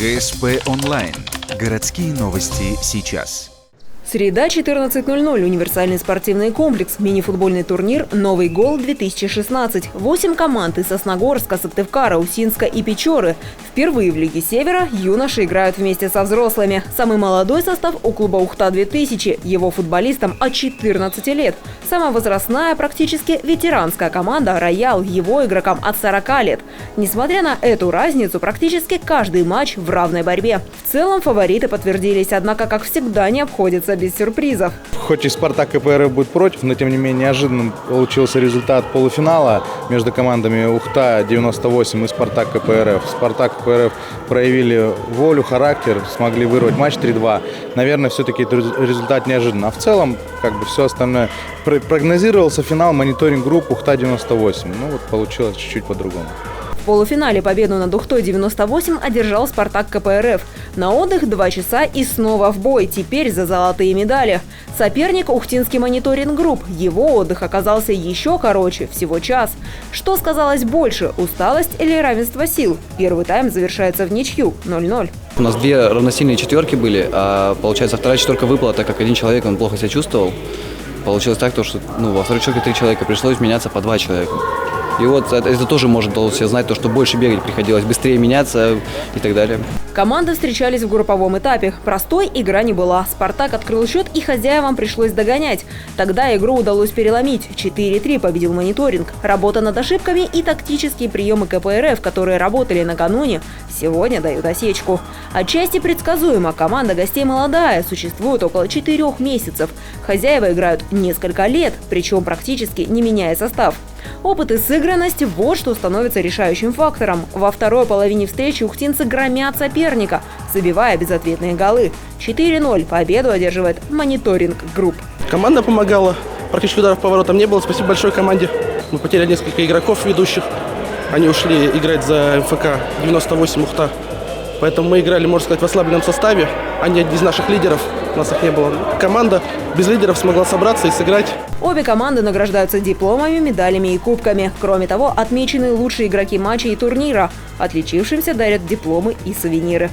ГСП онлайн. Городские новости сейчас. Среда, 14:00. Универсальный спортивный комплекс. Мини-футбольный турнир «Новый гол-2016». 8 команд из Сосногорска, Сыктывкара, Усинска и Печоры. Впервые в Лиге Севера юноши играют вместе со взрослыми. Самый молодой состав у клуба «Ухта-2000». Его футболистам от 14 лет. Самая возрастная, практически ветеранская команда «Роял». Его игрокам от 40 лет. Несмотря на эту разницу, практически каждый матч в равной борьбе. В целом фавориты подтвердились, однако, как всегда, не обходится без сюрпризов. Хоть и «Спартак» КПРФ будет против, но тем не менее неожиданным получился результат полуфинала между командами «Ухта-98» и «Спартак» КПРФ. «Спартак» КПРФ проявили волю, характер, смогли вырвать матч 3-2. Наверное, все-таки этот результат неожиданный. А в целом, все остальное. Прогнозировался финал мониторинг-групп «Ухта-98». Ну вот получилось чуть-чуть по-другому. В полуфинале победу над «Ухтой-98» одержал «Спартак» КПРФ. На отдых 2 часа и снова в бой, теперь за золотые медали. Соперник – Ухтинский мониторинг-групп. Его отдых оказался еще короче, всего час. Что сказалось больше – усталость или равенство сил? Первый тайм завершается в ничью 0-0. У нас 2 равносильные четверки были, а получается вторая четверка выпала, так как один человек он плохо себя чувствовал. Получилось так, что во второй четверке 3 человека, пришлось меняться по 2 человека. И вот это тоже может дало себе знать, что больше бегать приходилось, быстрее меняться и так далее. Команды встречались в групповом этапе. Простой игра не была. «Спартак» открыл счет, и хозяевам пришлось догонять. Тогда игру удалось переломить. 4-3 победил мониторинг. Работа над ошибками и тактические приемы КПРФ, которые работали накануне, сегодня дают осечку. Отчасти предсказуемо. Команда гостей молодая, существует около 4 месяцев. Хозяева играют несколько лет, причем практически не меняя состав. Опыт и сыгранность – вот что становится решающим фактором. Во второй половине встречи ухтинцы громят соперника, забивая безответные голы. 4-0. Победу одерживает мониторинг-групп. Команда помогала. Практически ударов по воротам не было. Спасибо большой команде. Мы потеряли несколько игроков ведущих. Они ушли играть за МФК 98 Ухта. Поэтому мы играли, можно сказать, в ослабленном составе. Они одни из наших лидеров. У нас их не было. Команда без лидеров смогла собраться и сыграть. Обе команды награждаются дипломами, медалями и кубками. Кроме того, отмечены лучшие игроки матча и турнира. Отличившимся дарят дипломы и сувениры.